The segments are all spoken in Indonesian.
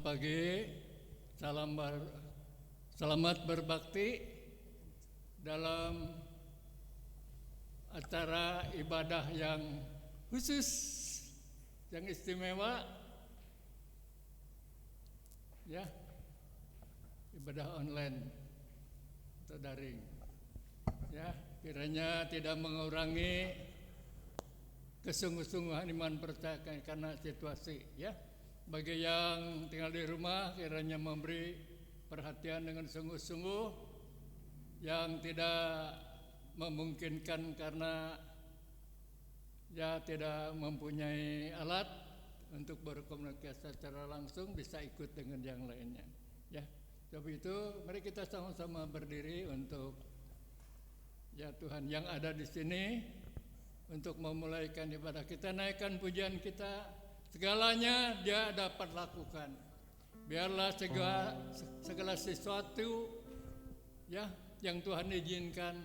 pagi, selamat berbakti dalam acara ibadah yang khusus, yang istimewa, ya, ibadah online atau daring, ya, kiranya tidak mengurangi kesungguh-sungguhan iman percaya karena situasi, ya. Bagi yang tinggal di rumah, kiranya memberi perhatian dengan sungguh-sungguh, yang tidak memungkinkan karena ya tidak mempunyai alat untuk berkomunikasi secara langsung, bisa ikut dengan yang lainnya, ya. Sebab itu mari kita sama-sama berdiri untuk ya Tuhan yang ada di sini untuk memulaikan ibadah kita, naikkan pujian kita. Segalanya Dia dapat lakukan. Biarlah segala sesuatu ya yang Tuhan izinkan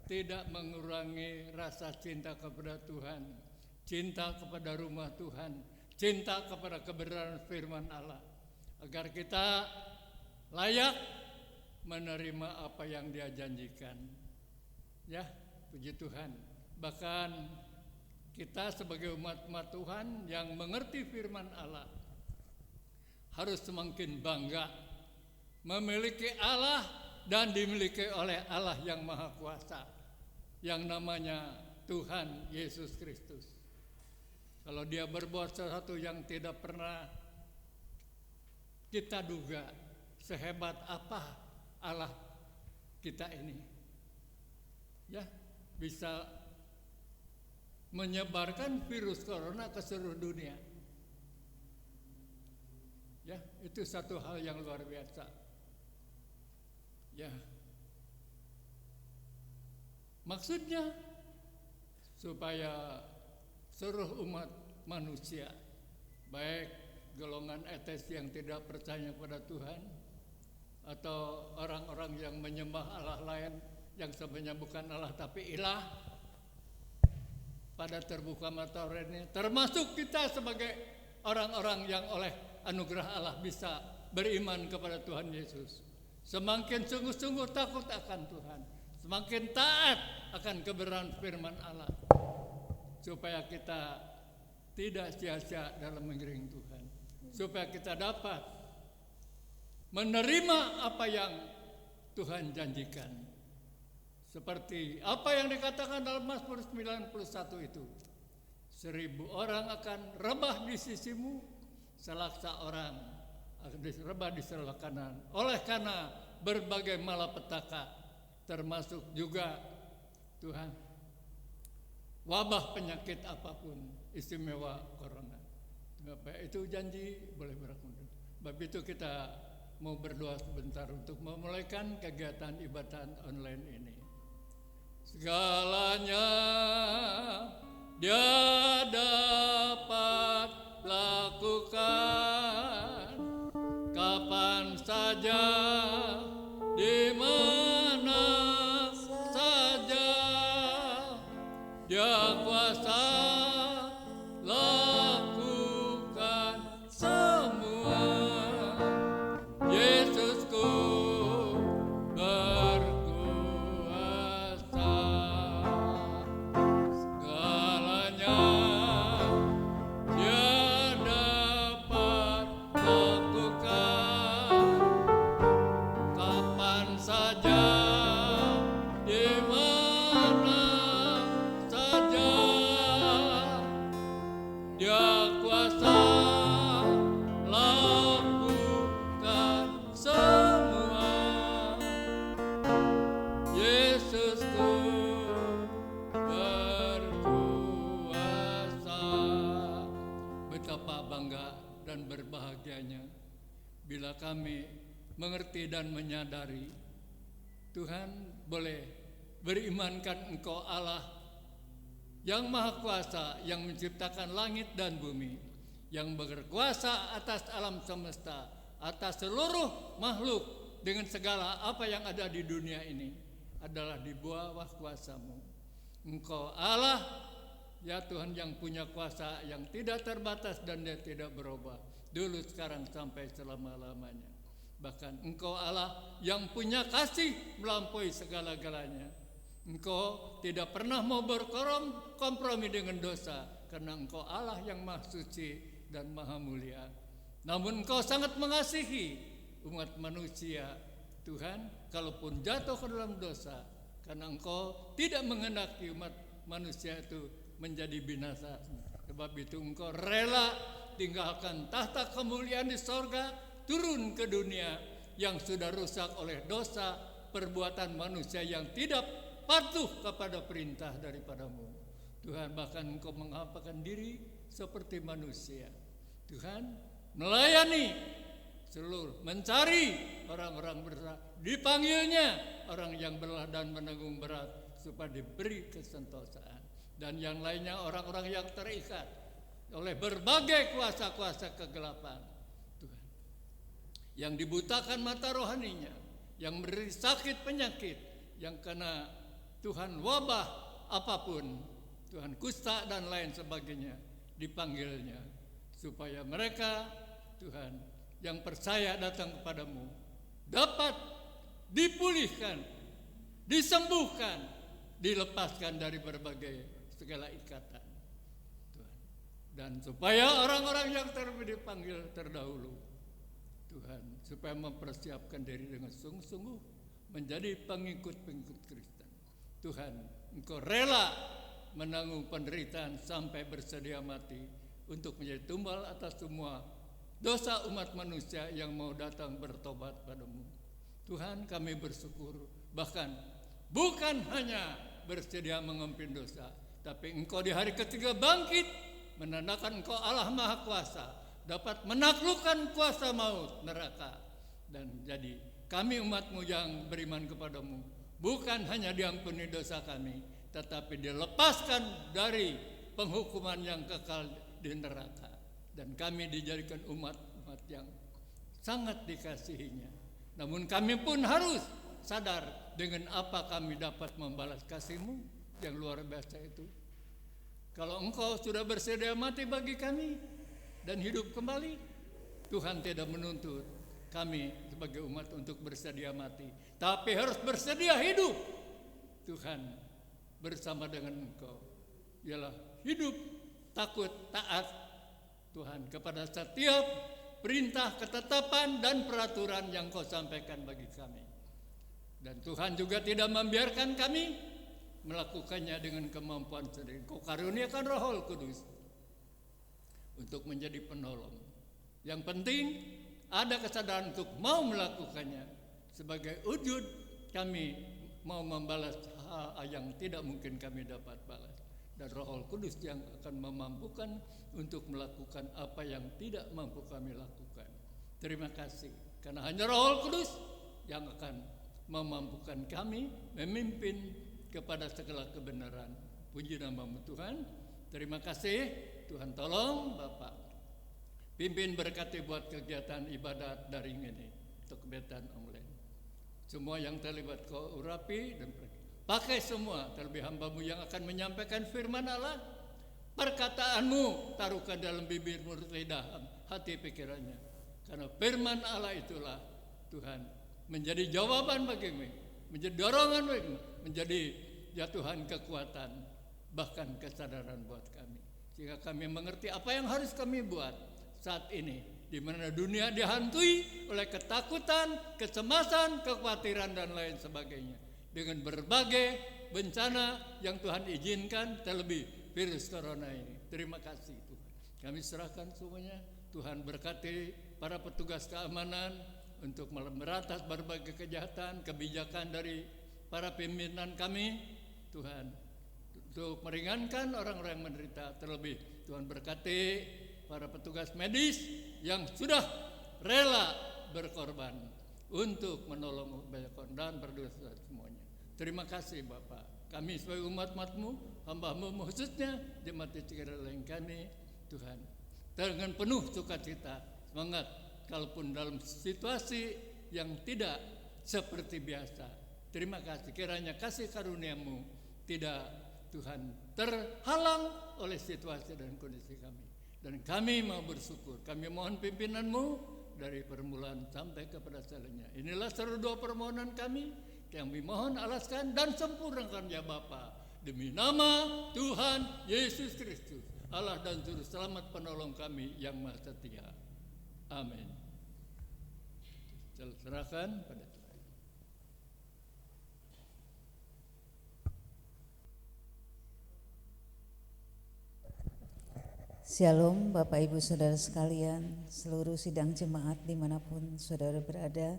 tidak mengurangi rasa cinta kepada Tuhan, cinta kepada rumah Tuhan, cinta kepada kebenaran firman Allah, agar kita layak menerima apa yang Dia janjikan. Ya, puji Tuhan. Bahkan kita sebagai umat-umat Tuhan yang mengerti firman Allah harus semakin bangga memiliki Allah dan dimiliki oleh Allah yang Maha Kuasa, yang namanya Tuhan Yesus Kristus. Kalau Dia berbuat sesuatu yang tidak pernah kita duga, sehebat apa Allah kita ini, ya, bisa menyebarkan virus corona ke seluruh dunia. Ya, itu satu hal yang luar biasa. Ya. Maksudnya supaya seluruh umat manusia, baik golongan etes yang tidak percaya pada Tuhan atau orang-orang yang menyembah Allah lain yang sebenarnya bukan Allah tapi ilah, pada terbuka mata ini, termasuk kita sebagai orang-orang yang oleh anugerah Allah bisa beriman kepada Tuhan Yesus. Semakin sungguh-sungguh takut akan Tuhan, semakin taat akan kebenaran firman Allah, supaya kita tidak sia-sia dalam mengiring Tuhan, supaya kita dapat menerima apa yang Tuhan janjikan. Seperti apa yang dikatakan dalam Mazmur 91 itu, 1000 orang akan rebah di sisimu, selaksa orang akan rebah di sebelah kanan. Oleh karena berbagai malapetaka, termasuk juga Tuhan wabah penyakit apapun, istimewa corona. Itu janji boleh berlaku. Sebab itu kita mau berdoa sebentar untuk memulaikan kegiatan ibadah online ini. Segalanya Dia dapat lakukan, kapan saja, di mana saja. Dia kuasa lakukan semua. Yesusku bila kami mengerti dan menyadari Tuhan boleh berimankan Engkau Allah yang Maha Kuasa, yang menciptakan langit dan bumi, yang berkuasa atas alam semesta, atas seluruh makhluk dengan segala apa yang ada di dunia ini adalah di bawah kuasa-Mu. Engkau Allah, ya Tuhan, yang punya kuasa yang tidak terbatas dan Dia tidak berubah. dulu, sekarang, sampai selama-lamanya. Bahkan Engkau Allah yang punya kasih melampaui segala-galanya. Engkau tidak pernah mau berkompromi dengan dosa, karena Engkau Allah yang maha suci dan maha mulia. Namun Engkau sangat mengasihi umat manusia, Tuhan, kalaupun jatuh ke dalam dosa, karena Engkau tidak menghendaki umat manusia itu menjadi binasa. Sebab itu Engkau rela tinggalkan tahta kemuliaan di sorga, turun ke dunia yang sudah rusak oleh dosa perbuatan manusia yang tidak patuh kepada perintah daripadamu. Tuhan, bahkan Engkau menghampakan diri seperti manusia. Tuhan, melayani seluruh, mencari orang-orang bersalah, dipanggilnya orang yang berlelah dan menanggung berat supaya diberi kesentosaan. Dan yang lainnya orang-orang yang terikat oleh berbagai kuasa-kuasa kegelapan, Tuhan, yang dibutakan mata rohaninya, yang menderita sakit penyakit, yang kena Tuhan wabah apapun, Tuhan kusta dan lain sebagainya, dipanggilnya supaya mereka, Tuhan, yang percaya datang kepadamu dapat dipulihkan, disembuhkan, dilepaskan dari berbagai segala ikatan, Tuhan. Dan supaya orang-orang yang dipanggil terdahulu, Tuhan, supaya mempersiapkan diri dengan sungguh-sungguh menjadi pengikut-pengikut Kristen. Tuhan, Engkau rela menanggung penderitaan sampai bersedia mati untuk menjadi tumbal atas semua dosa umat manusia yang mau datang bertobat padamu. Tuhan, kami bersyukur, bahkan bukan hanya bersedia mengampuni dosa, tapi Engkau di hari ketiga bangkit, menandakan Engkau Allah Maha Kuasa, dapat menaklukkan kuasa maut, neraka. Dan jadi kami umat-Mu yang beriman kepadamu, bukan hanya diampuni dosa kami, tetapi dilepaskan dari penghukuman yang kekal di neraka. Dan kami dijadikan umat-umat yang sangat dikasihinya. Namun kami pun harus sadar dengan apa kami dapat membalas kasih-Mu yang luar biasa itu. Kalau Engkau sudah bersedia mati bagi kami dan hidup kembali, Tuhan tidak menuntut kami sebagai umat untuk bersedia mati, tapi harus bersedia hidup, Tuhan, bersama dengan Engkau. Ialah hidup takut taat, Tuhan, kepada setiap perintah, ketetapan, dan peraturan yang Kau sampaikan bagi kami. Dan Tuhan juga tidak membiarkan kami melakukannya dengan kemampuan sendiri. Kau karuniakan Roh Kudus untuk menjadi penolong. Yang penting ada kesadaran untuk mau melakukannya. Sebagai wujud kami mau membalas hal yang tidak mungkin kami dapat balas. Dan Roh Kudus yang akan memampukan untuk melakukan apa yang tidak mampu kami lakukan. Terima kasih, karena hanya Roh Kudus yang akan memampukan kami memimpin kepada segala kebenaran. Puji nama-Mu Tuhan. Terima kasih Tuhan, tolong Bapak pimpin berkati buat kegiatan ibadat daring ini untuk kegiatan online. Semua yang terlibat Kau urapi dan pakai semua, terlebih hamba-Mu yang akan menyampaikan firman Allah. Perkataan-Mu taruhkan dalam bibir, mulut, lidah, hati, pikirannya. Karena firman Allah itulah Tuhan menjadi jawaban bagimu, menjadi dorongan bagimu, menjadi ya Tuhan kekuatan, bahkan kesadaran buat kami. Sehingga kami mengerti apa yang harus kami buat saat ini, di mana dunia dihantui oleh ketakutan, kecemasan, kekhawatiran, dan lain sebagainya. Dengan berbagai bencana yang Tuhan izinkan, terlebih virus corona ini. Terima kasih Tuhan. Kami serahkan semuanya. Tuhan berkati para petugas keamanan untuk memberantas berbagai kejahatan, kebijakan dari para pimpinan kami, Tuhan, untuk meringankan orang-orang yang menderita. Terlebih Tuhan berkati para petugas medis yang sudah rela berkorban untuk menolong banyak orang dan berdosa semuanya. Terima kasih Bapak. Kami sebagai umat-umat-Mu, hamba-Mu khususnya jemaat Cikadar lain kami, Tuhan, dengan penuh sukacita, semangat, kalaupun dalam situasi yang tidak seperti biasa. Terima kasih, kiranya kasih karunia-Mu tidak, Tuhan, terhalang oleh situasi dan kondisi kami. Dan kami mau bersyukur. Kami mohon pimpinan-Mu dari permulaan sampai kepada selesainya. Inilah seluruh doa permohonan kami. Kami mohon alaskan dan sempurnakan ya Bapa. Demi nama Tuhan Yesus Kristus, Allah dan Juru Selamat penolong kami yang Maha Setia. Amin. Serahkan pada Tuhan. Shalom Bapak Ibu Saudara sekalian, seluruh sidang jemaat dimanapun saudara berada.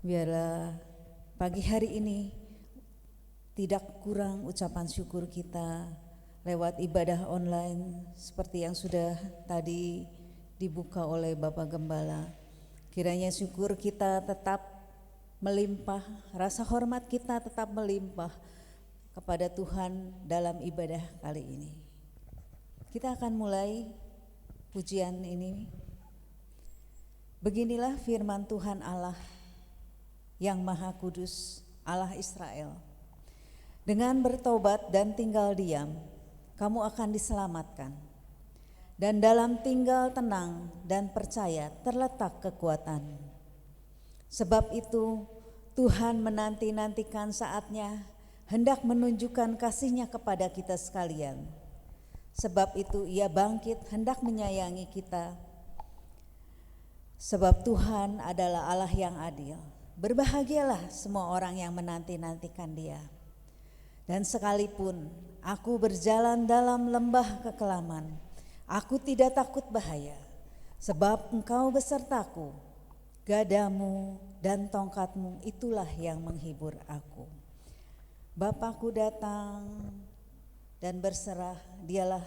Biarlah pagi hari ini tidak kurang ucapan syukur kita lewat ibadah online seperti yang sudah tadi dibuka oleh Bapak Gembala. Kiranya syukur kita tetap melimpah, rasa hormat kita tetap melimpah kepada Tuhan dalam ibadah kali ini. Kita akan mulai pujian ini. Beginilah firman Tuhan Allah yang Maha Kudus, Allah Israel. Dengan bertobat dan tinggal diam, kamu akan diselamatkan. Dan dalam tinggal tenang dan percaya terletak kekuatan. Sebab itu Tuhan menanti-nantikan saatnya hendak menunjukkan kasih-Nya kepada kita sekalian. Sebab itu Ia bangkit hendak menyayangi kita. Sebab Tuhan adalah Allah yang adil. Berbahagialah semua orang yang menanti-nantikan Dia. Dan sekalipun aku berjalan dalam lembah kekelaman, aku tidak takut bahaya. Sebab Engkau besertaku, gadamu dan tongkatmu itulah yang menghibur aku. Bapakku datang dan berserah, Dialah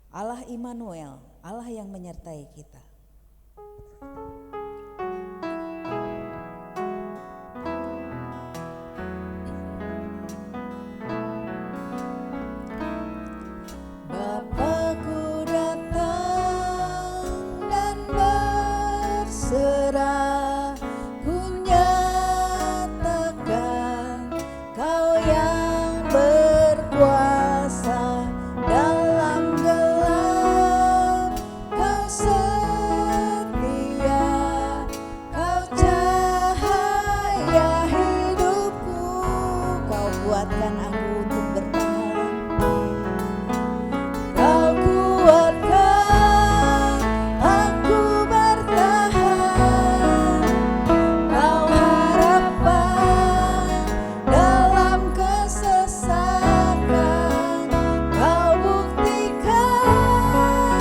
Allah Immanuel, Allah yang menyertai kita. Bapakku datang dan berserah, ku nyatakan Kau yang berkuasa dalam gelap, Kau setia, Kau cahaya hidupku, Kau kuatkan aku untuk bertahan, Kau kuatkan aku bertahan, Kau harapan dalam kesesakan, Kau buktikan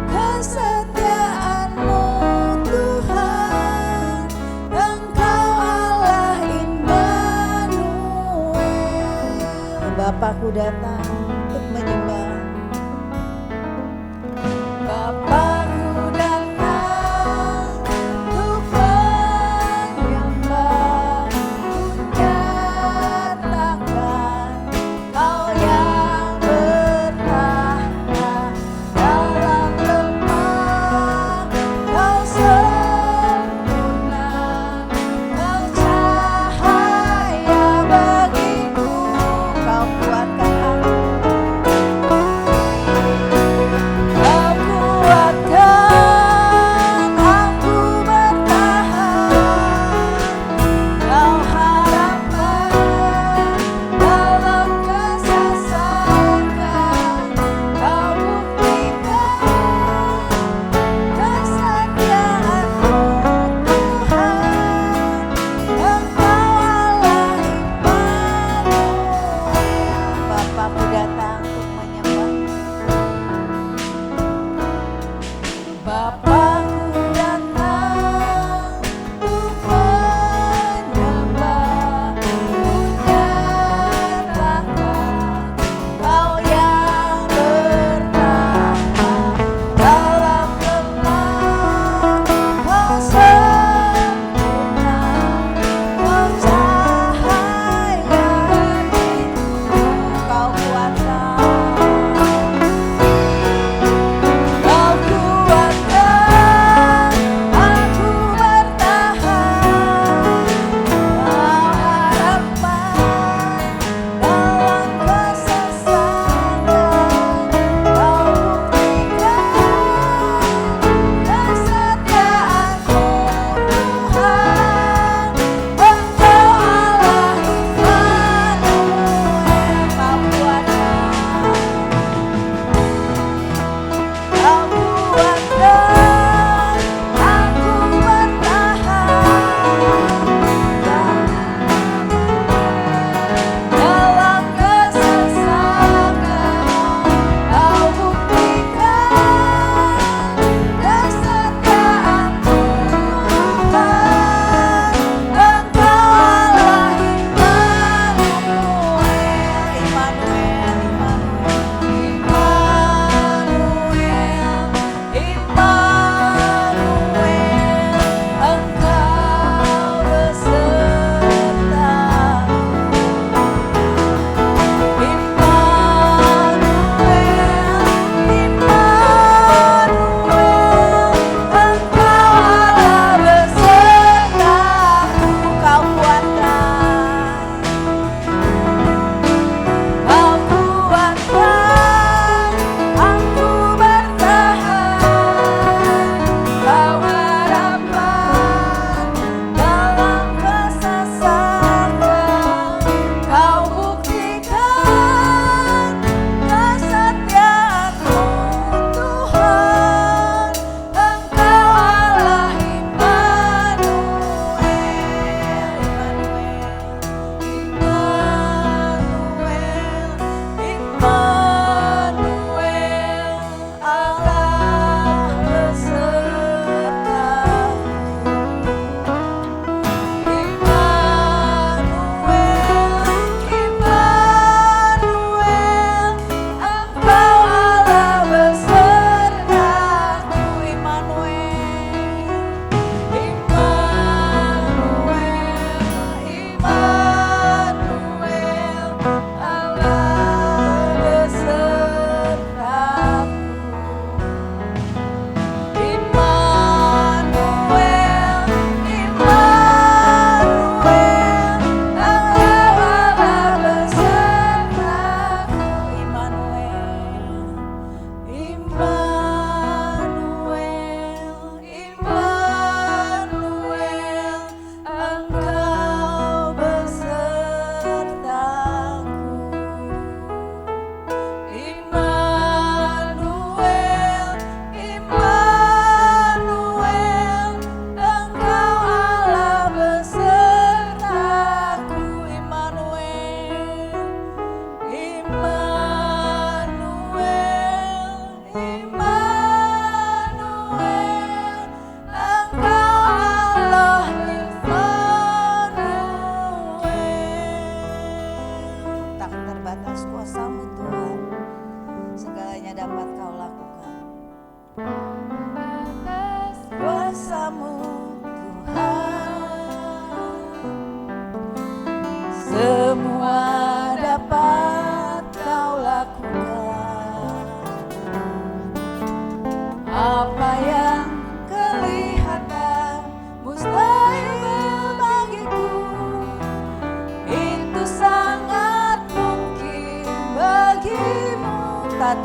kesetiaan-Mu Tuhan, Engkau Allah Immanuel. Bapakku datang untuk menyembah. Bapakku datang untuk menyembah, ku nyatakan Kau yang bertahan dalam lemah, Kau sempurna, Kau cahaya bagiku, Kau kuatkan aku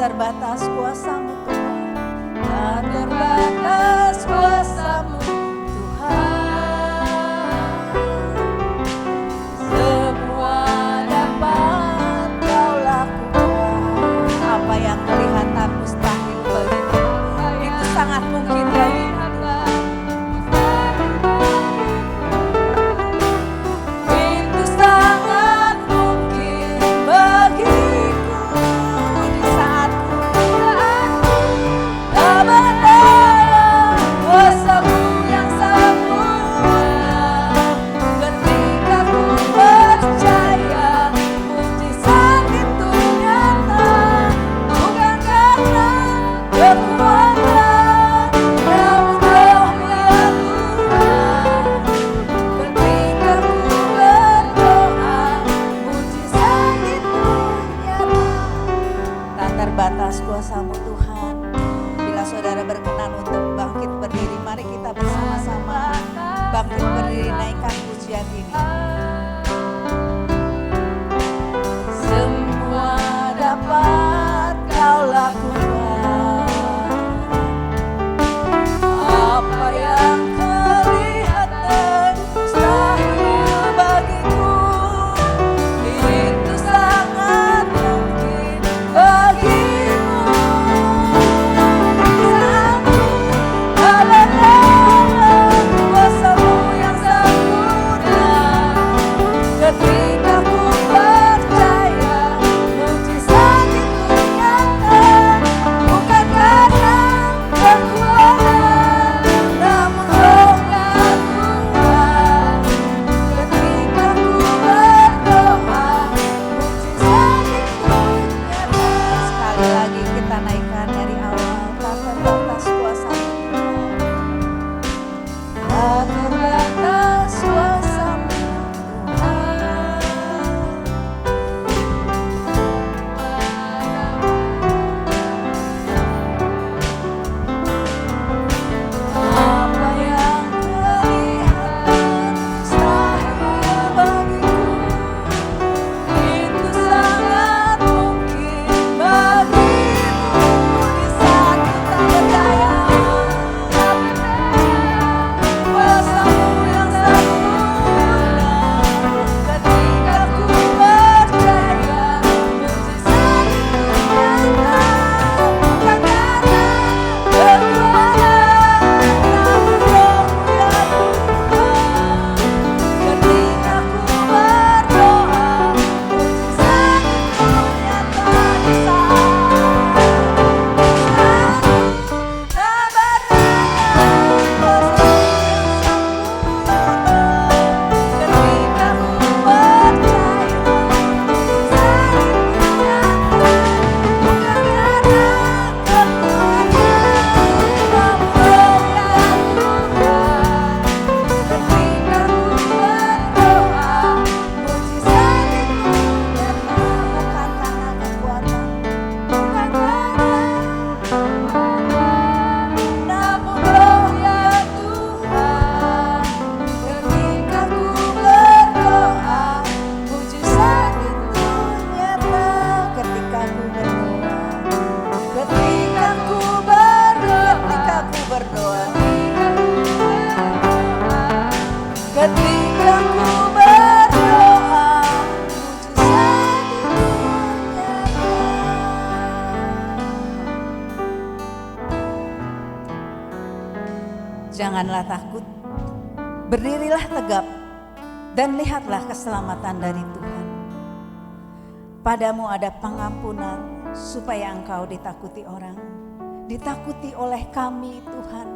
terbatas kuasa-Mu Tuhan, tak terbatas kuasa-Mu Tuhan. Semua dapat Kau lakukan. Apa yang kelihatan mustahil bagimu, itu sangat mungkin bagimu. Terbatas kuasa-Mu Tuhan. Bila saudara berkenan untuk bangkit berdiri, mari kita bersama-sama bangkit berdiri, naikkan pujian ini. Semua dapat Kau lakukan, apa yang kelihatan mustahil bagiku, itu sangat mungkin bagimu. Kuasa-Mu yang sempurna, ketika ku percaya mujizat itu nyata, bukan karena kekuatan, namun Roh-Nya Tuhan. Ketika ku berdoa, mujizat itu nyata. Sekali lagi kita naikkan dari awal, tak terbatas kuasa-Mu Tuhan, tak terbatas kuasa-Mu Tuhan. Apa yang kelihatan mustahil bagiku, itu sangat mungkin bagimu. Di saat kita berdaya, kuasa-Mu yang sempurna, ketika ku percaya mujizat itu nyata, bukan karena kekuatan, namun Roh-Nya Tuhan. Ketika ku berdoa, mujizat itu nyata. Di saat tak berdaya, kuasa-Mu yang sempurna, ketika ku percaya mujizat itu nyata, bukan karena kekuatan, namun Roh-Nya Tuhan. Ketika ku berdoa, mujizat itu nyata, bukan karena kekuatan, bukan karena namun Roh-Nya Tuhan. Ketika ku berdoa, mujizat itu nyata. Ketika ku berdoa, ketika ku berdoa, ketika ku berdoa, mujizat itu nyata. Janganlah takut, berdirilah tegap dan lihatlah keselamatan dari Tuhan. Padamu ada pengampunan supaya engkau ditakuti orang, ditakuti oleh kami Tuhan.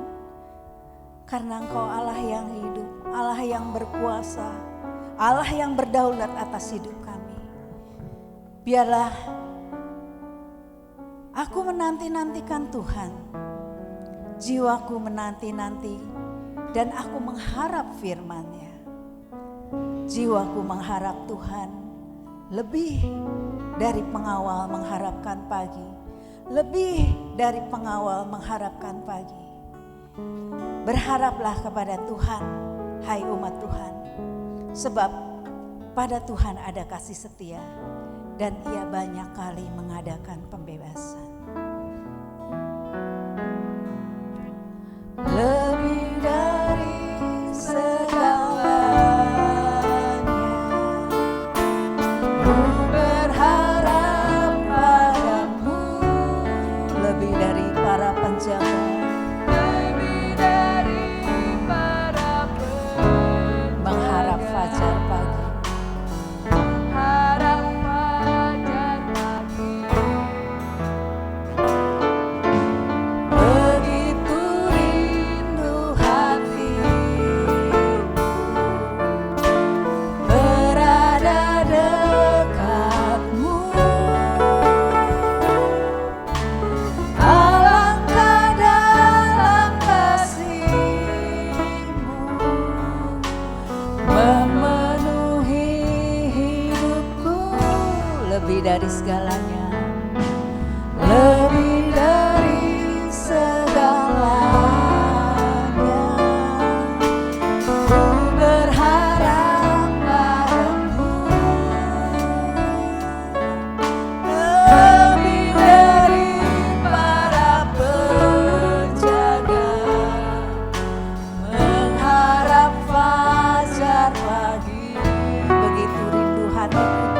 Karena Engkau Allah yang hidup, Allah yang berkuasa, Allah yang berdaulat atas hidup kami. Biarlah aku menanti-nantikan Tuhan, jiwaku menanti-nanti dan aku mengharap firman-Nya. Jiwaku mengharap Tuhan lebih dari pengawal mengharapkan pagi, lebih dari pengawal mengharapkan pagi. Berharaplah kepada Tuhan, hai umat Tuhan, sebab pada Tuhan ada kasih setia dan Ia banyak kali mengadakan pembebasan. dari segalanya, lebih dari segalanya. Ku berharap padamu, lebih dari para penjaga, mengharap fajar pagi. Begitu rindu hatiku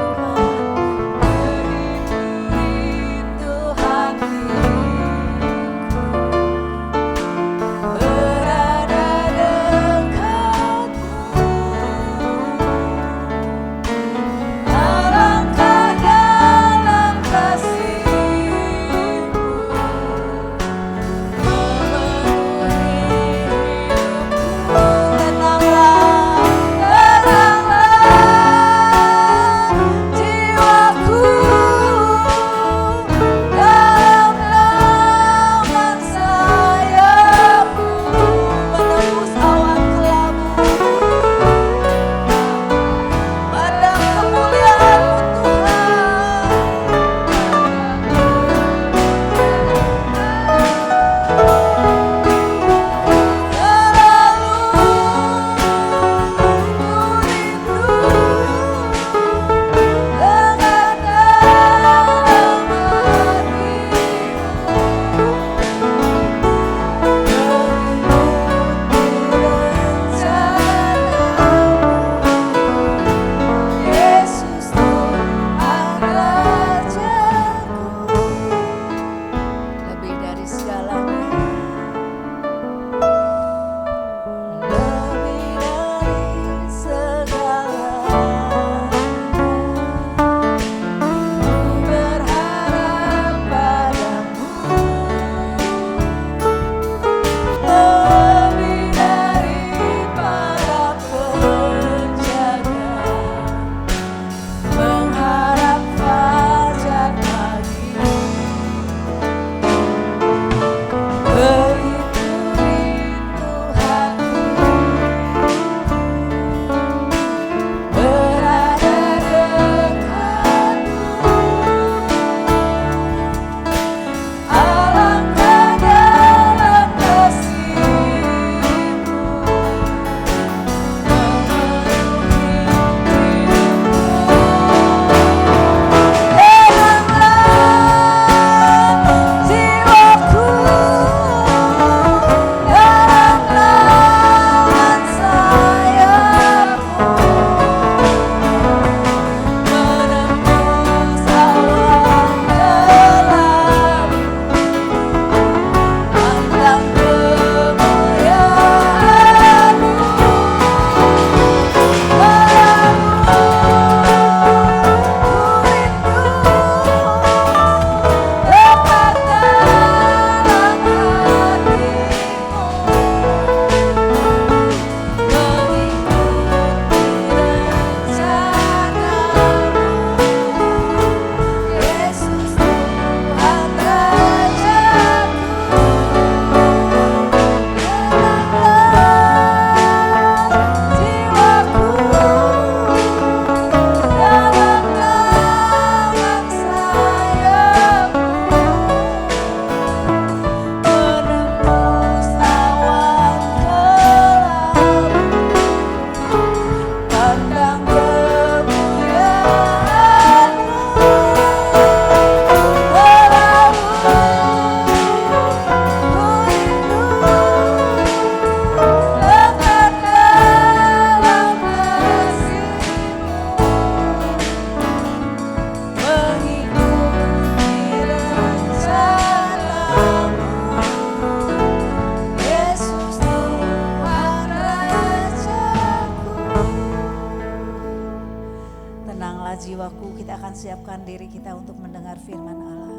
siapkan diri kita untuk mendengar firman Allah.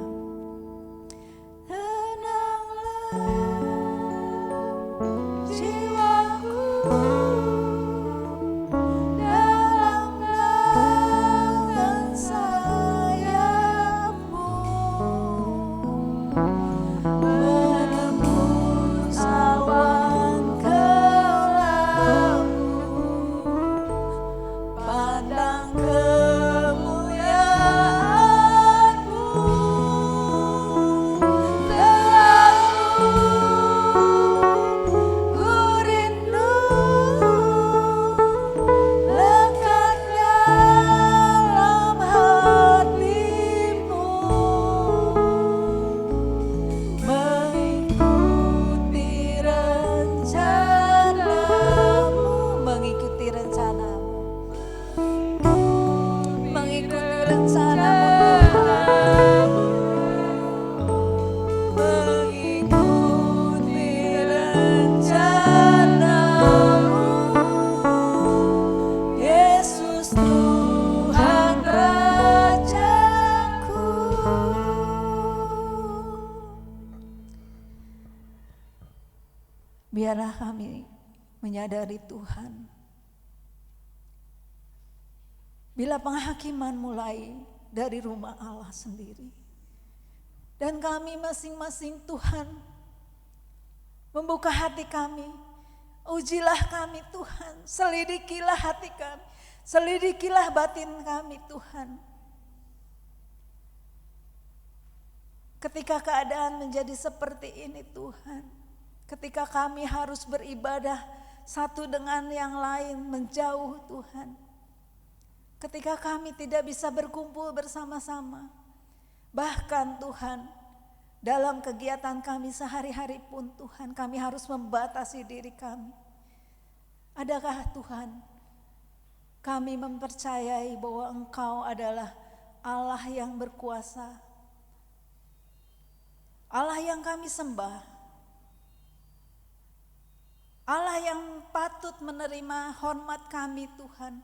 Tenanglah jiwaku dalam naungan sayap-Mu, menembus awan kelabu, pandang kemuliaan biarlah kami menyadari Tuhan, bila penghakiman mulai dari rumah Allah sendiri, dan kami masing-masing Tuhan membuka hati kami. Ujilah kami Tuhan, selidikilah hati kami, selidikilah batin kami Tuhan. Ketika keadaan menjadi seperti ini Tuhan, ketika kami harus beribadah satu dengan yang lain menjauh Tuhan, ketika kami tidak bisa berkumpul bersama-sama, bahkan Tuhan dalam kegiatan kami sehari-hari pun Tuhan, kami harus membatasi diri kami. Adakah Tuhan kami mempercayai bahwa Engkau adalah Allah yang berkuasa, Allah yang kami sembah, Allah yang patut menerima hormat kami Tuhan,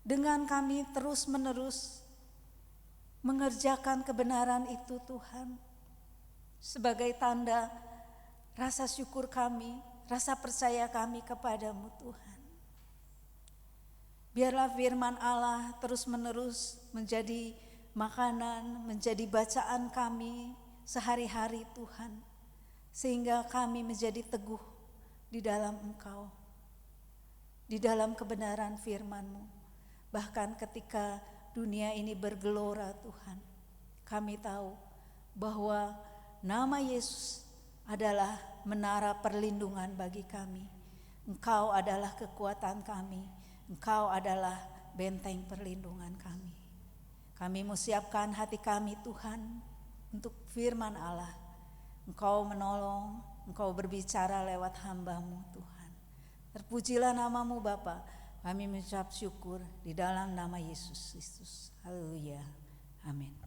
dengan kami terus-menerus mengerjakan kebenaran itu Tuhan, sebagai tanda rasa syukur kami, rasa percaya kami kepadamu Tuhan. Biarlah firman Allah terus-menerus menjadi makanan, menjadi bacaan kami sehari-hari Tuhan, sehingga kami menjadi teguh di dalam Engkau, di dalam kebenaran firman-Mu. Bahkan ketika dunia ini bergelora Tuhan, kami tahu bahwa nama Yesus adalah menara perlindungan bagi kami. Engkau adalah kekuatan kami, Engkau adalah benteng perlindungan kami. Kami mau siapkan hati kami Tuhan untuk firman Allah. Engkau menolong, Engkau berbicara lewat hamba-Mu Tuhan. Terpujilah nama-Mu Bapa. Kami mengucap syukur di dalam nama Yesus Kristus. Haleluya. Amin.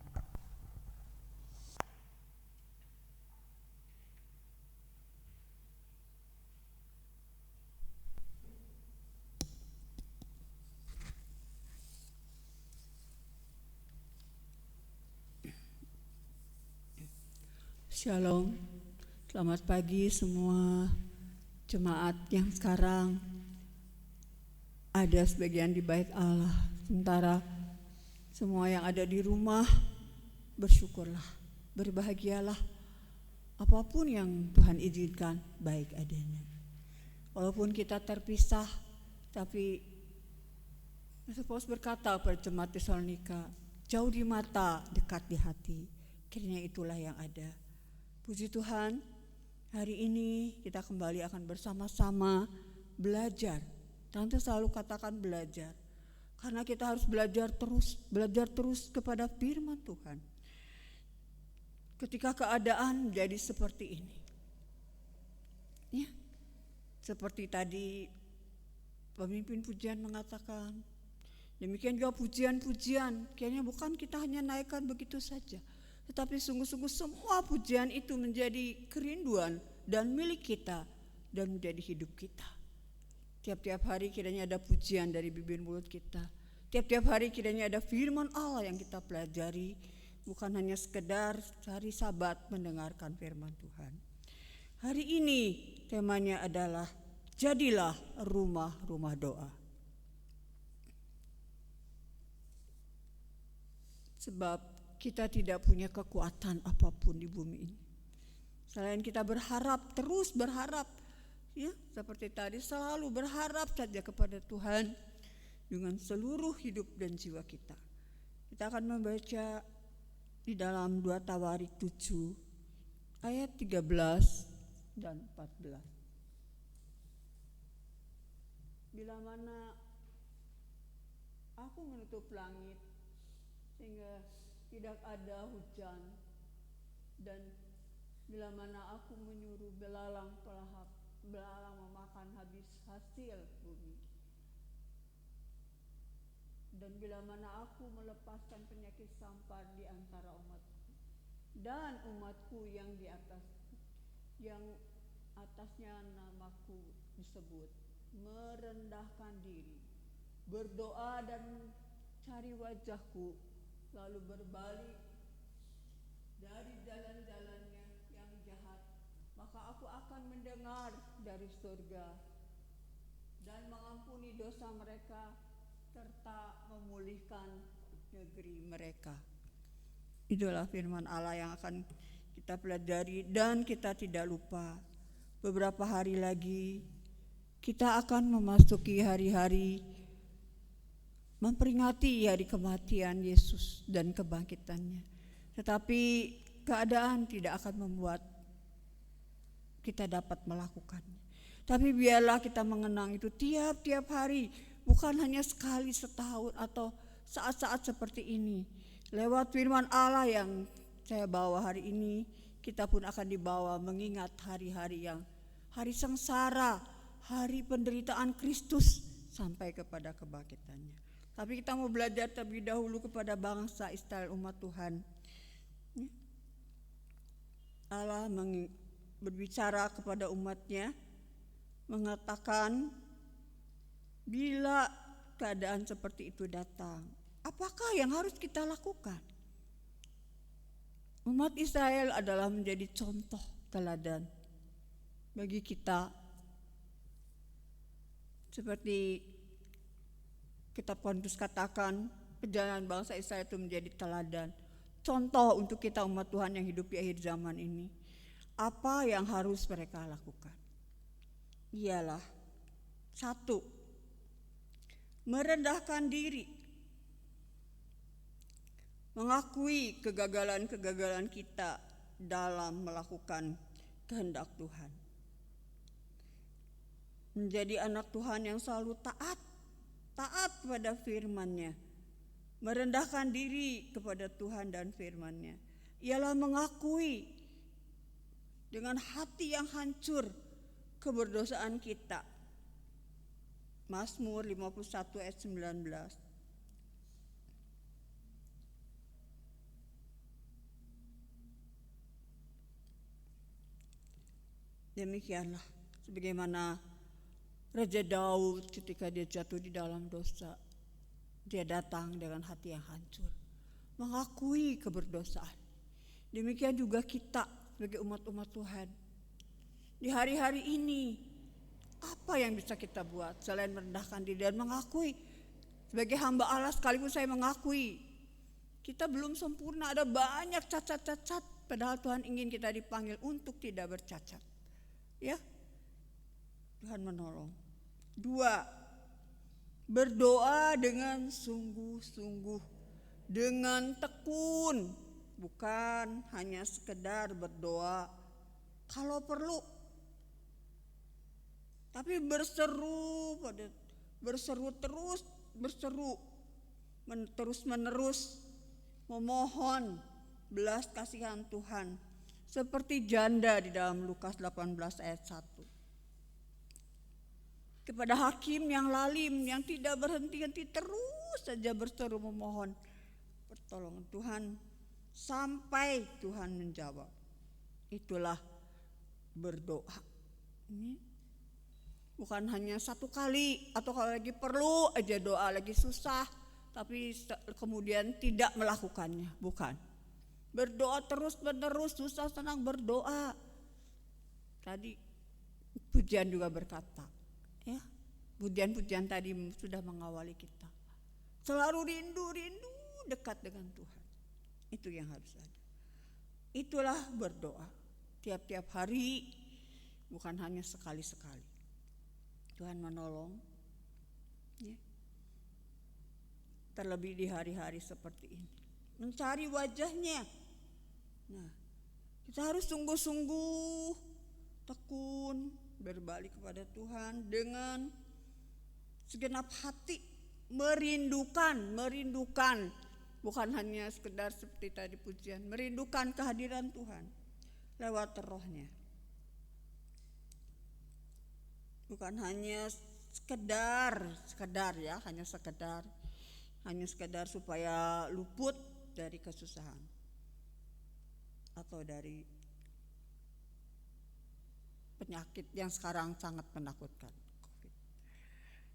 Shalom, selamat pagi semua jemaat yang sekarang ada sebagian di bait Allah. Sementara semua yang ada di rumah, bersyukurlah, berbahagialah. Apapun yang Tuhan izinkan, baik adanya. Walaupun kita terpisah, tapi Rasul Paulus berkata pada jemaat Tesalonika, jauh di mata, dekat di hati. Kiranya itulah yang ada. Puji Tuhan, hari ini kita kembali akan bersama-sama belajar. Tante selalu katakan belajar, karena kita harus belajar terus kepada firman Tuhan. Ketika keadaan menjadi seperti ini, ya, seperti tadi pemimpin pujian mengatakan, demikian juga pujian-pujian, kayaknya bukan kita hanya naikkan begitu saja, tetapi sungguh-sungguh semua pujian itu menjadi kerinduan dan milik kita dan menjadi hidup kita. Tiap-tiap hari kiranya ada pujian dari bibir mulut kita. Tiap-tiap hari kiranya ada firman Allah yang kita pelajari. Bukan hanya sekedar hari Sabat mendengarkan firman Tuhan. Hari ini temanya adalah jadilah rumah-rumah doa. Sebab kita tidak punya kekuatan apapun di bumi ini. Selain kita berharap, terus berharap, ya, seperti tadi selalu berharap saja kepada Tuhan dengan seluruh hidup dan jiwa kita. Kita akan membaca di dalam 2 Tawarik 7 ayat 13 dan 14. Bila mana aku menutup langit sehingga tidak ada hujan, dan bila mana aku menyuruh belalang memakan habis hasil bumi, dan bila mana aku melepaskan penyakit sampar di antara umatku, dan umatku yang di atas, yang atasnya namaku disebut, merendahkan diri, berdoa dan cari wajahku, lalu berbalik dari jalan-jalannya yang jahat, maka maka aku akan mendengar dari surga dan mengampuni dosa mereka serta memulihkan negeri mereka. Itulah firman Allah yang akan kita pelajari, dan kita tidak lupa beberapa hari lagi kita akan memasuki hari-hari memperingati hari kematian Yesus dan kebangkitannya. Tetapi keadaan tidak akan membuat kita dapat melakukannya. Tapi biarlah kita mengenang itu tiap-tiap hari, bukan hanya sekali setahun atau saat-saat seperti ini. Lewat firman Allah yang saya bawa hari ini, kita pun akan dibawa mengingat hari-hari yang hari sengsara, hari penderitaan Kristus sampai kepada kebangkitannya. Tapi kita mau belajar terlebih dahulu kepada bangsa Israel, umat Tuhan. Allah berbicara kepada umatnya, mengatakan bila keadaan seperti itu datang, apakah yang harus kita lakukan? Umat Israel adalah menjadi contoh teladan bagi kita. Seperti kitab Korintus katakan, perjalanan bangsa Israel itu menjadi teladan, contoh untuk kita umat Tuhan yang hidup di akhir zaman ini. Apa yang harus mereka lakukan? Ialah 1, merendahkan diri, mengakui kegagalan-kegagalan kita dalam melakukan kehendak Tuhan. Menjadi anak Tuhan yang selalu taat pada firman-Nya. Merendahkan diri kepada Tuhan dan firman-Nya ialah mengakui dengan hati yang hancur keberdosaan kita. Mazmur 51 ayat 19. Demikianlah sebagaimana Raja Daud ketika dia jatuh di dalam dosa, dia datang dengan hati yang hancur, mengakui keberdosaan. Demikian juga kita sebagai umat-umat Tuhan. Di hari-hari ini, apa yang bisa kita buat selain merendahkan diri dan mengakui? Sebagai hamba Allah sekalipun saya mengakui, kita belum sempurna, ada banyak cacat-cacat, padahal Tuhan ingin kita dipanggil untuk tidak bercacat. Ya, Tuhan menolong. 2, berdoa dengan sungguh-sungguh, dengan tekun, bukan hanya sekedar berdoa kalau perlu, tapi terus menerus memohon belas kasihan Tuhan, seperti janda di dalam Lukas 18 ayat 1. Kepada hakim yang lalim, yang tidak berhenti-henti, terus saja berseru memohon pertolongan Tuhan sampai Tuhan menjawab. Itulah berdoa. Ini bukan hanya satu kali, atau kalau lagi perlu aja doa, lagi susah tapi kemudian tidak melakukannya, bukan. Berdoa terus menerus, susah senang berdoa. Tadi pujian juga berkata, ya, pujian-pujian tadi sudah mengawali kita. Selalu rindu dekat dengan Tuhan. Itu yang harus ada. Itulah berdoa tiap-tiap hari, bukan hanya sekali-sekali. Tuhan menolong, ya. Terlebih di hari-hari seperti ini, mencari wajahnya. Nah, kita harus sungguh-sungguh tekun berbalik kepada Tuhan dengan segenap hati, merindukan, bukan hanya sekedar seperti tadi pujian, merindukan kehadiran Tuhan lewat rohnya. Bukan hanya sekedar ya, hanya sekedar supaya luput dari kesusahan atau dari penyakit yang sekarang sangat menakutkan, COVID.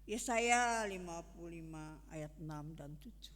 Yesaya 55 ayat 6 dan 7.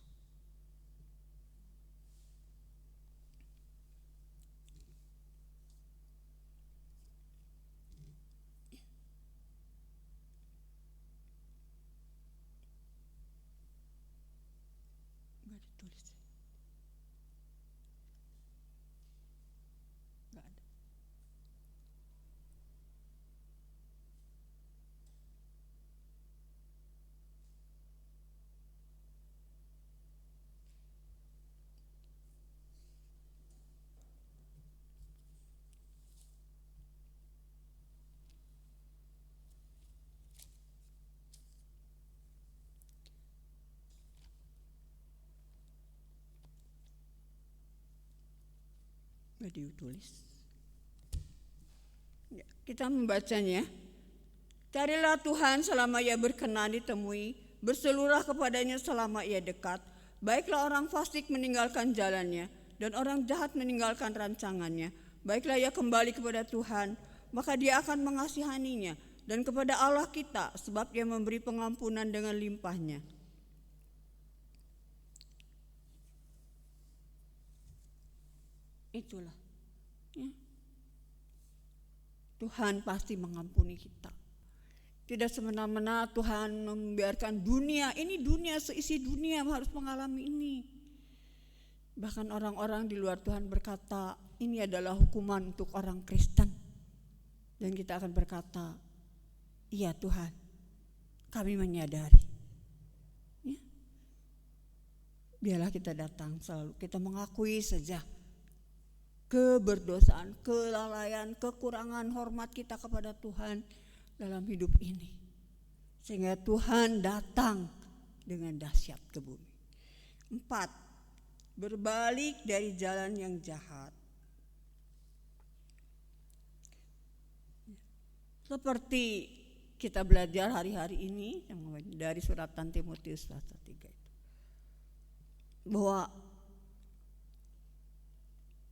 Ditulis. Ya, kita membacanya. Carilah Tuhan selama ia berkenan ditemui, berseluruh kepadanya selama ia dekat. Baiklah orang fasik meninggalkan jalannya, dan orang jahat meninggalkan rancangannya. Baiklah ia kembali kepada Tuhan, maka dia akan mengasihaninya, dan kepada Allah kita, sebab ia memberi pengampunan dengan limpahnya. Itulah. Ya. Tuhan pasti mengampuni kita. Tidak semena-mena Tuhan membiarkan dunia, ini dunia, seisi dunia harus mengalami ini. Bahkan orang-orang di luar Tuhan berkata, ini adalah hukuman untuk orang Kristen. Dan kita akan berkata, iya Tuhan, kami menyadari. Ya. Biarlah kita datang selalu, kita mengakui saja keberdosaan, kelalaian, kekurangan hormat kita kepada Tuhan dalam hidup ini. Sehingga Tuhan datang dengan dahsyat ke bumi. 4. Berbalik dari jalan yang jahat. Seperti kita belajar hari-hari ini dari suratan Timotius pasal 3 itu. Bahwa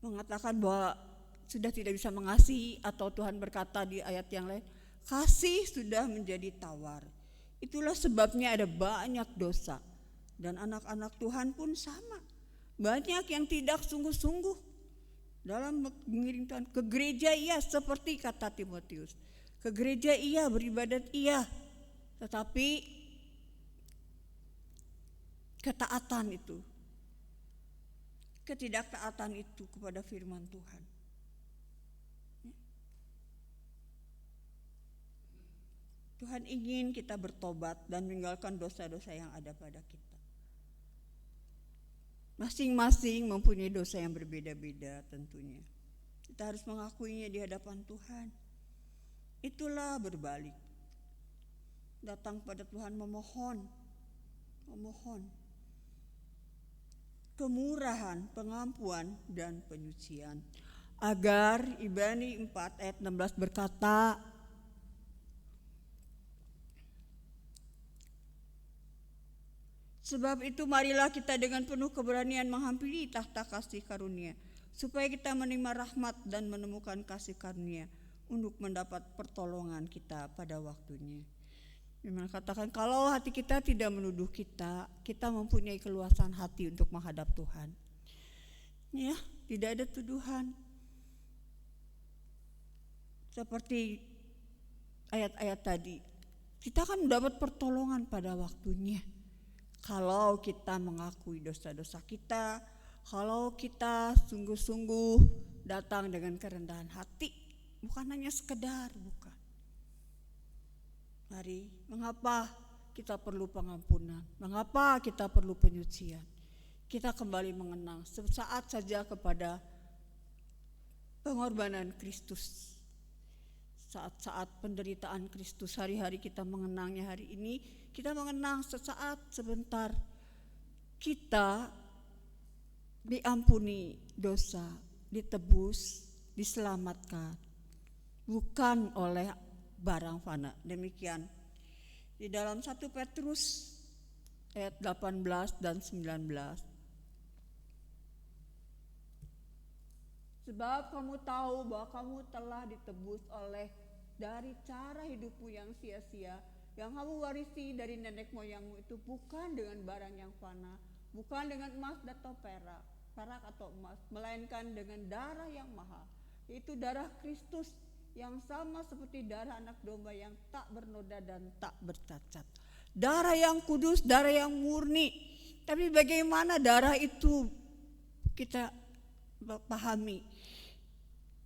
mengatakan bahwa sudah tidak bisa mengasihi, atau Tuhan berkata di ayat yang lain, kasih sudah menjadi tawar. Itulah sebabnya ada banyak dosa. Dan anak-anak Tuhan pun sama. Banyak yang tidak sungguh-sungguh dalam mengiring Tuhan. Ke gereja iya, seperti kata Timotius. Ke gereja iya, beribadat iya. Tetapi ketaatan itu, ketidaktaatan itu kepada firman Tuhan. Tuhan ingin kita bertobat dan meninggalkan dosa-dosa yang ada pada kita. Masing-masing mempunyai dosa yang berbeda-beda tentunya. Kita harus mengakuinya di hadapan Tuhan. Itulah berbalik. Datang pada Tuhan memohon kemurahan, pengampuan, dan penyucian. Agar Ibrani 4 ayat 16 berkata, sebab itu marilah kita dengan penuh keberanian menghampiri tahta kasih karunia, supaya kita menerima rahmat dan menemukan kasih karunia untuk mendapat pertolongan kita pada waktunya. Memang katakan kalau hati kita tidak menuduh kita, kita mempunyai keluasan hati untuk menghadap Tuhan. Ya, tidak ada tuduhan. Seperti ayat-ayat tadi, kita akan mendapat pertolongan pada waktunya. Kalau kita mengakui dosa-dosa kita, kalau kita sungguh-sungguh datang dengan kerendahan hati, bukan hanya sekedar, bukan. Mari, mengapa kita perlu pengampunan? Mengapa kita perlu penyucian? Kita kembali mengenang sesaat saja kepada pengorbanan Kristus. Saat-saat penderitaan Kristus, hari-hari kita mengenangnya hari ini, kita mengenang sesaat sebentar kita diampuni dosa, ditebus, diselamatkan, bukan oleh barang fana. Demikian di dalam 1 Petrus ayat 18 dan 19. Sebab kamu tahu bahwa kamu telah ditebus dari cara hidupmu yang sia-sia, yang kamu warisi dari nenek moyangmu itu, bukan dengan barang yang fana, bukan dengan emas atau perak atau emas, melainkan dengan darah yang mahal, yaitu darah Kristus, yang sama seperti darah anak domba yang tak bernoda dan tak bercacat. Darah yang kudus, darah yang murni. Tapi bagaimana darah itu kita pahami?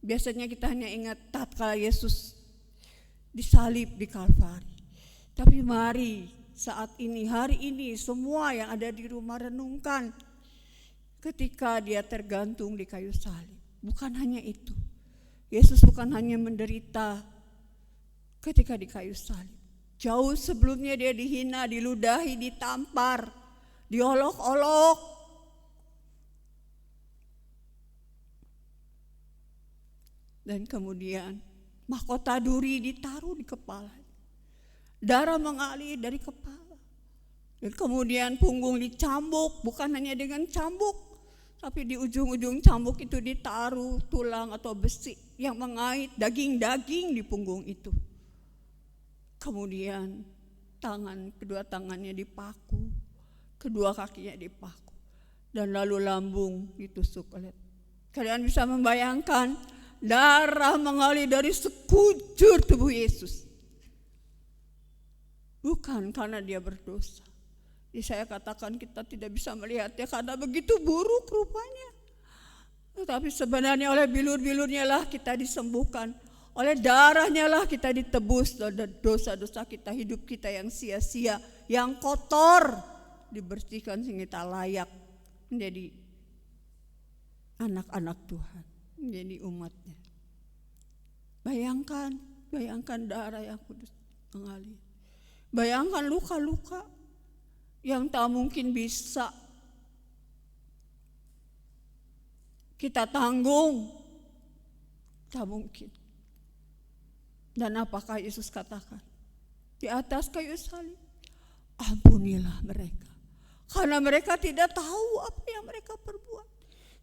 Biasanya kita hanya ingat tatkala Yesus disalib di Kalvari. Tapi mari saat ini, hari ini, semua yang ada di rumah renungkan ketika dia tergantung di kayu salib. Bukan hanya itu. Yesus bukan hanya menderita ketika di kayu salib. Jauh sebelumnya dia dihina, diludahi, ditampar, diolok-olok. Dan kemudian mahkota duri ditaruh di kepala. Darah mengalir dari kepala. Dan kemudian punggung dicambuk, bukan hanya dengan cambuk, tapi di ujung-ujung cambuk itu ditaruh tulang atau besi yang mengait daging-daging di punggung itu. Kemudian kedua tangannya dipaku, kedua kakinya dipaku, dan lalu lambung ditusuk oleh. Kalian bisa membayangkan darah mengalir dari sekujur tubuh Yesus. Bukan karena dia berdosa. Jadi saya katakan kita tidak bisa melihatnya karena begitu buruk rupanya. Tetapi sebenarnya oleh bilur-bilurnya lah kita disembuhkan. Oleh darahnya lah kita ditebus dosa-dosa kita, hidup kita yang sia-sia, yang kotor, dibersihkan sehingga kita layak menjadi anak-anak Tuhan, menjadi umatnya. Bayangkan darah yang kudus mengalir. Bayangkan luka-luka yang tak mungkin bisa kita tanggung, tak mungkin. Dan apakah Yesus katakan di atas kayu salib? Ampunilah mereka, karena mereka tidak tahu apa yang mereka perbuat.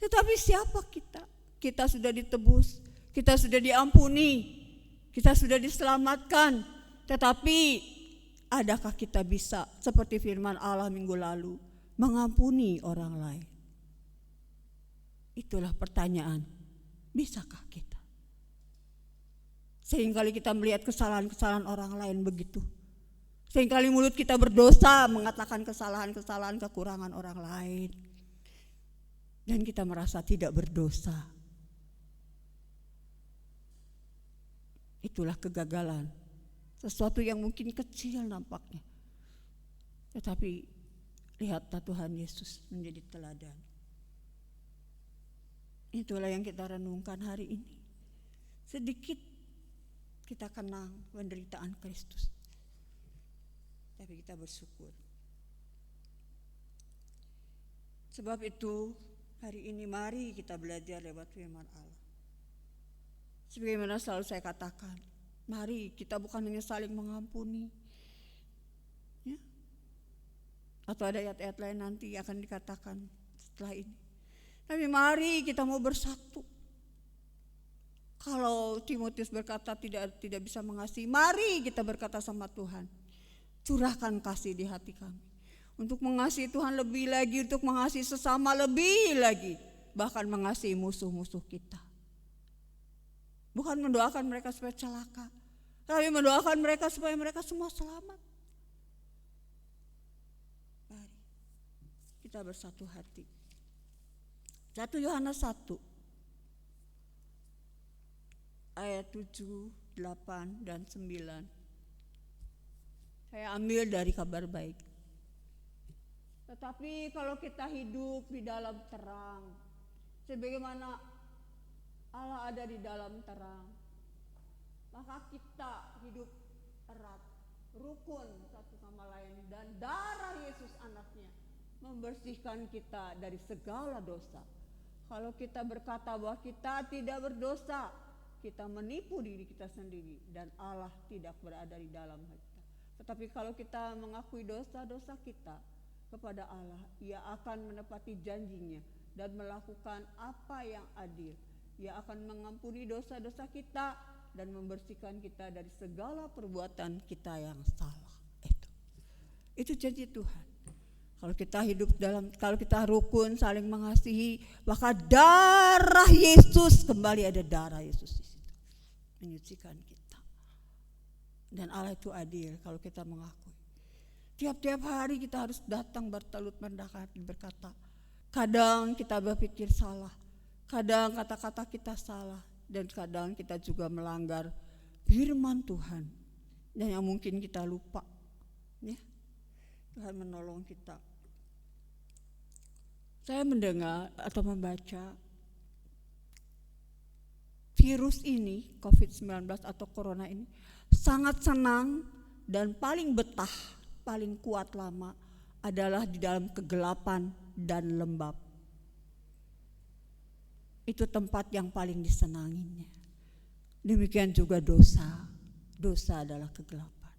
Tetapi siapa kita? Kita sudah ditebus, kita sudah diampuni, kita sudah diselamatkan. Tetapi adakah kita bisa seperti firman Allah minggu lalu mengampuni orang lain? Itulah pertanyaan, bisakah kita? Seringkali kita melihat kesalahan-kesalahan orang lain begitu. Seringkali mulut kita berdosa mengatakan kesalahan-kesalahan, kekurangan orang lain. Dan kita merasa tidak berdosa. Itulah kegagalan. Sesuatu yang mungkin kecil nampaknya. Tetapi lihatlah Tuhan Yesus menjadi teladan. Itulah yang kita renungkan hari ini. Sedikit kita kenang penderitaan Kristus. Tapi kita bersyukur. Sebab itu hari ini mari kita belajar lewat firman Allah. Sebagaimana selalu saya katakan, mari kita bukan hanya saling mengampuni. Ya? Atau ada ayat-ayat lain nanti akan dikatakan setelah ini. Tapi mari kita mau bersatu. Kalau Timotius berkata tidak bisa mengasihi, mari kita berkata sama Tuhan, curahkan kasih di hati kami. Untuk mengasihi Tuhan lebih lagi, untuk mengasihi sesama lebih lagi, bahkan mengasihi musuh-musuh kita. Bukan mendoakan mereka supaya celaka, tapi mendoakan mereka supaya mereka semua selamat. Mari kita bersatu hati. 1 Yohanes 1 ayat 7, 8, dan 9. Saya ambil dari Kabar Baik. Tetapi kalau kita hidup di dalam terang, sebagaimana Allah ada di dalam terang, maka kita hidup erat, rukun satu sama lain, dan darah Yesus anaknya membersihkan kita dari segala dosa. Kalau kita berkata bahwa kita tidak berdosa, kita menipu diri kita sendiri dan Allah tidak berada di dalam kita. Tetapi kalau kita mengakui dosa-dosa kita kepada Allah, Ia akan menepati janjinya dan melakukan apa yang adil. Ia akan mengampuni dosa-dosa kita dan membersihkan kita dari segala perbuatan kita yang salah. Itu janji Tuhan. Kalau kita rukun, saling mengasihi, maka darah Yesus, kembali ada darah Yesus di situ, menyucikan kita. Dan Allah itu adil kalau kita mengakui. Tiap-tiap hari kita harus datang bertelut berkata, kadang kita berpikir salah, kadang kata-kata kita salah, dan kadang kita juga melanggar firman Tuhan. Dan yang mungkin kita lupa, ya, Tuhan menolong kita. Saya mendengar atau membaca virus ini, COVID-19 atau Corona ini, sangat senang dan paling betah, paling kuat lama adalah di dalam kegelapan dan lembab. Itu tempat yang paling disenanginya. Demikian juga dosa. Dosa adalah kegelapan.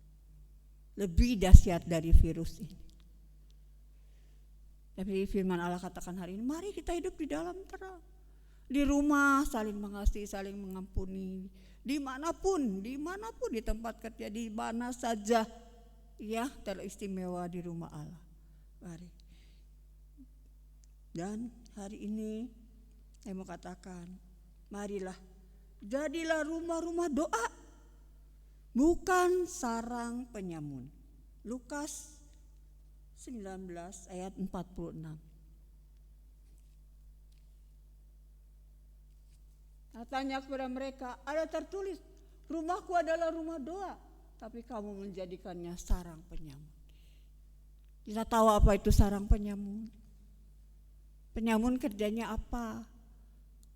Lebih dahsyat dari virus ini. Tapi firman Allah katakan hari ini, mari kita hidup di dalam terang. Di rumah saling mengasihi, saling mengampuni. Dimanapun di tempat kerja, di mana saja, ya, teristimewa di rumah Allah. Mari. Dan hari ini saya mau katakan, marilah jadilah rumah-rumah doa, bukan sarang penyamun. Lukas 19 ayat 46. Tanya kepada mereka, ada tertulis, rumahku adalah rumah doa, tapi kamu menjadikannya sarang penyamun. Kita tahu apa itu sarang penyamun? Penyamun kerjanya apa?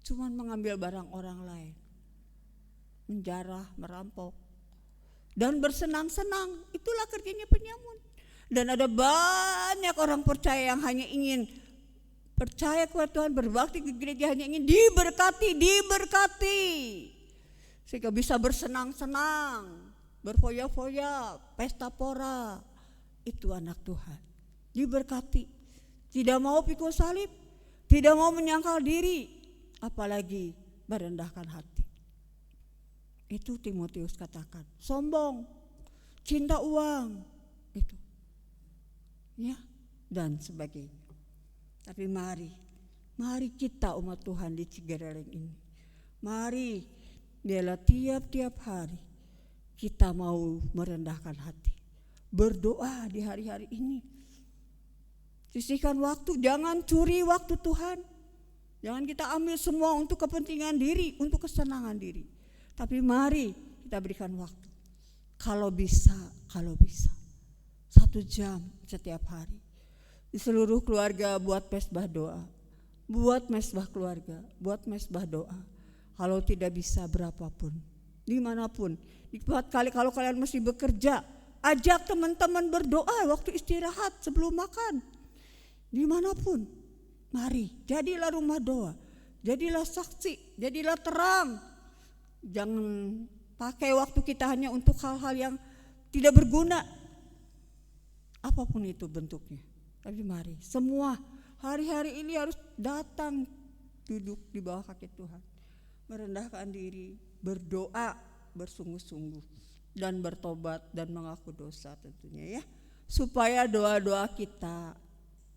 Cuman mengambil barang orang lain, menjarah, merampok, dan bersenang-senang. Itulah kerjanya penyamun. Dan ada banyak orang percaya yang hanya ingin percaya kepada Tuhan, berbakti ke gereja, hanya ingin diberkati. Sehingga bisa bersenang-senang, berfoya-foya, pesta pora. Itu anak Tuhan, diberkati. Tidak mau pikul salib, tidak mau menyangkal diri, apalagi merendahkan hati. Itu Timotius katakan, sombong, cinta uang, itu, ya, dan sebagainya. Tapi mari kita umat Tuhan di Cigareleng ini, mari biarlah tiap-tiap hari kita mau merendahkan hati, berdoa di hari-hari ini. Sisihkan waktu, jangan curi waktu Tuhan. Jangan kita ambil semua untuk kepentingan diri, untuk kesenangan diri. Tapi mari kita berikan waktu. Kalau bisa 1 jam setiap hari. Di seluruh keluarga buat mesbah doa. Buat mesbah keluarga, buat mesbah doa. Kalau tidak bisa berapapun, dimanapun. Kalau kalian masih bekerja, ajak teman-teman berdoa waktu istirahat sebelum makan. Dimanapun, mari jadilah rumah doa, jadilah saksi, jadilah terang. Jangan pakai waktu kita hanya untuk hal-hal yang tidak berguna, apapun itu bentuknya. Tapi mari semua hari-hari ini harus datang duduk di bawah kaki Tuhan, merendahkan diri, berdoa bersungguh-sungguh, dan bertobat dan mengaku dosa tentunya, ya, supaya doa-doa kita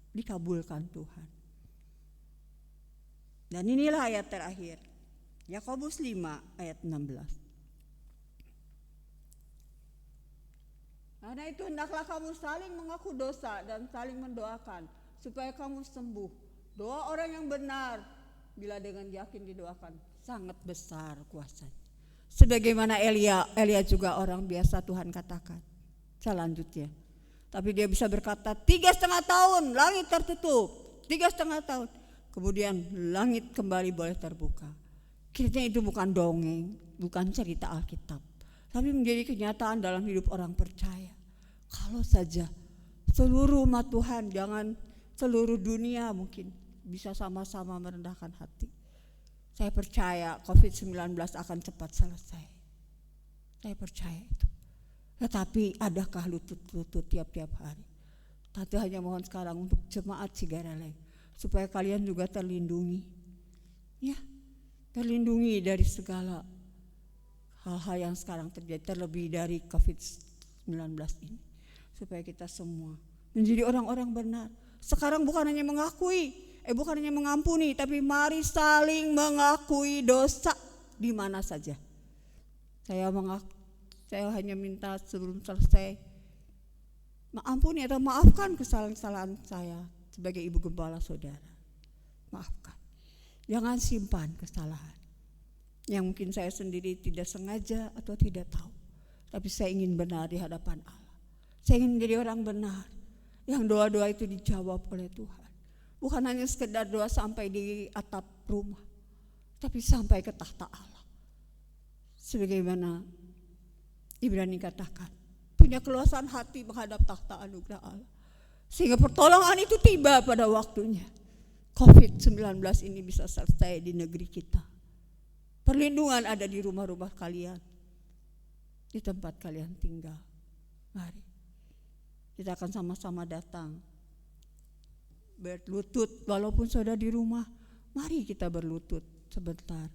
dikabulkan Tuhan. Dan inilah ayat terakhir, Yakobus 5 ayat 16. Karena itu hendaklah kamu saling mengaku dosa dan saling mendoakan supaya kamu sembuh. Doa orang yang benar bila dengan yakin didoakan sangat besar kuasanya. Sebagaimana Elia juga orang biasa Tuhan katakan. Selanjutnya, tapi dia bisa berkata 3,5 tahun langit tertutup, 3,5 tahun, kemudian langit kembali boleh terbuka. Kiranya itu bukan dongeng, bukan cerita Alkitab, tapi menjadi kenyataan dalam hidup orang percaya. Kalau saja seluruh umat Tuhan, jangan seluruh dunia, mungkin bisa sama-sama merendahkan hati. Saya percaya COVID-19 akan cepat selesai. Saya percaya itu. Tetapi adakah lutut-lutut tiap-tiap hari? Tante hanya mohon sekarang untuk jemaat Cigareleng, supaya kalian juga terlindungi. Ya, terlindungi dari segala hal-hal yang sekarang terjadi, terlebih dari COVID-19 ini. Supaya kita semua menjadi orang-orang benar. Sekarang bukan hanya mengampuni, tapi mari saling mengakui dosa di mana saja. Saya hanya minta sebelum selesai, mengampuni atau maafkan kesalahan-kesalahan saya sebagai ibu gembala saudara. Maafkan. Jangan simpan kesalahan yang mungkin saya sendiri tidak sengaja atau tidak tahu. Tapi saya ingin benar di hadapan Allah. Saya ingin menjadi orang benar, yang doa-doa itu dijawab oleh Tuhan. Bukan hanya sekedar doa sampai di atap rumah, tapi sampai ke tahta Allah. Sebagaimana Ibrani katakan, punya keluasan hati menghadap tahta anugerah Allah, sehingga pertolongan itu tiba pada waktunya. COVID-19 ini bisa selesai di negeri kita. Perlindungan ada di rumah-rumah kalian, di tempat kalian tinggal. Mari kita akan sama-sama datang berlutut, walaupun sudah di rumah. Mari kita berlutut sebentar.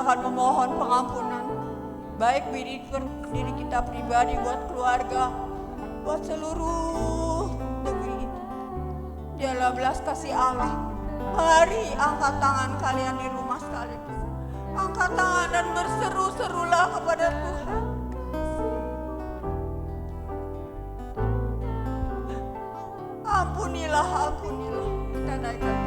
akan memohon pengampunan, baik diri kita pribadi, buat keluarga, buat seluruh negeri. Dialah belas kasih Allah. Mari angkat tangan kalian di rumah sekalipun. Angkat tangan dan berseru-serulah kepada Tuhan. Ampunilah, ampunilah. Kita naikkan.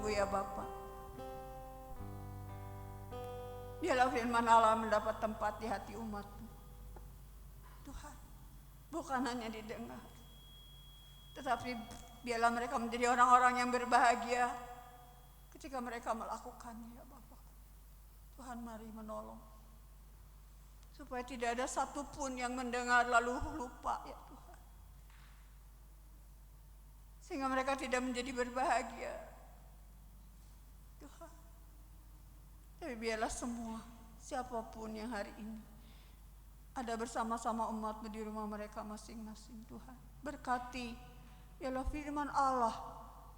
sungguh-sungguh ya Bapa. Biarlah firman Allah mendapat tempat di hati umat-Mu. Tuhan, bukan hanya didengar, tetapi biarlah mereka menjadi orang-orang yang berbahagia ketika mereka melakukannya ya Bapa. Tuhan, mari menolong supaya tidak ada satupun yang mendengar lalu lupa ya Tuhan, sehingga mereka tidak menjadi berbahagia Tuhan. Tapi biarlah semua, siapapun yang hari ini ada bersama-sama umat-Mu di rumah mereka masing-masing Tuhan, berkati, biarlah firman Allah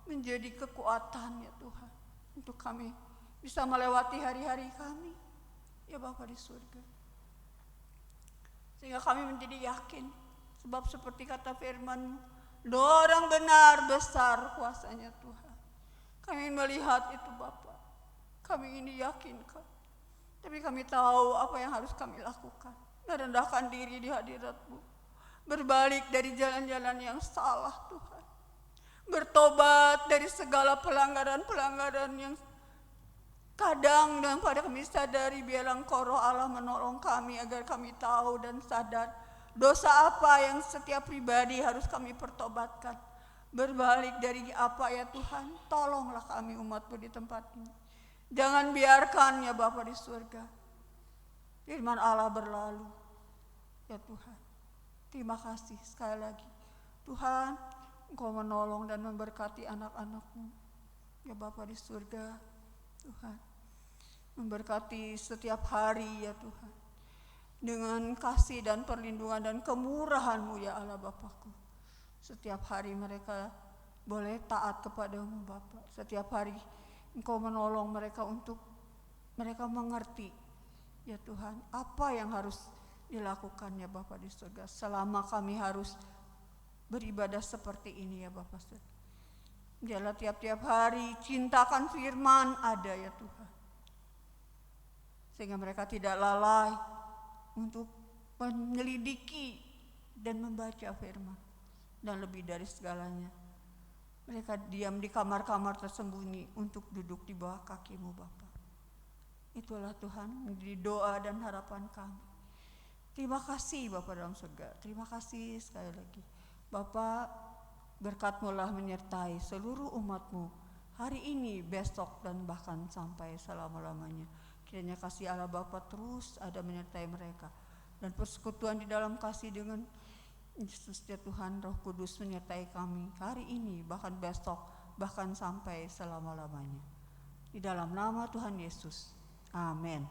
menjadi kekuatan ya Tuhan, untuk kami bisa melewati hari-hari kami ya Bapa di surga. Sehingga kami menjadi yakin, sebab seperti kata firman-Mu, orang benar besar kuasanya Tuhan. Kami melihat itu Bapa, kami ini yakinkan, tapi kami tahu apa yang harus kami lakukan. Merendahkan diri di hadirat-Mu, berbalik dari jalan-jalan yang salah Tuhan, bertobat dari segala pelanggaran-pelanggaran yang kadang dan pada kami sadari. Biarlah Engkau Roh Allah menolong kami agar kami tahu dan sadar dosa apa yang setiap pribadi harus kami pertobatkan, berbalik dari apa ya Tuhan. Tolonglah kami umat-Mu di tempat ini, jangan biarkan ya Bapa di surga firman Allah berlalu ya Tuhan. Terima kasih sekali lagi Tuhan, Engkau menolong dan memberkati anak-anak-Mu ya Bapa di surga. Tuhan, memberkati setiap hari ya Tuhan, dengan kasih dan perlindungan dan kemurahan-Mu ya Allah Bapakku. Setiap hari mereka boleh taat kepada-Mu Bapa. Setiap hari Engkau menolong mereka untuk mereka mengerti ya Tuhan, apa yang harus dilakukan ya Bapa di surga, selama kami harus beribadah seperti ini ya Bapa surga. Biarlah tiap-tiap hari cintakan firman ada ya Tuhan, sehingga mereka tidak lalai untuk menyelidiki dan membaca firman. Dan lebih dari segalanya, mereka diam di kamar-kamar tersembunyi untuk duduk di bawah kaki-Mu Bapa. Itulah Tuhan menjadi doa dan harapan kami. Terima kasih Bapa dalam surga, terima kasih sekali lagi Bapa. Berkat-Mu lah menyertai seluruh umat-Mu hari ini, besok, dan bahkan sampai selama-lamanya. Kiranya kasih Allah Bapa terus ada menyertai mereka, dan persekutuan di dalam kasih dengan Yesus ya Tuhan, Roh Kudus menyertai kami hari ini, bahkan besok, bahkan sampai selama-lamanya. Di dalam nama Tuhan Yesus, amin.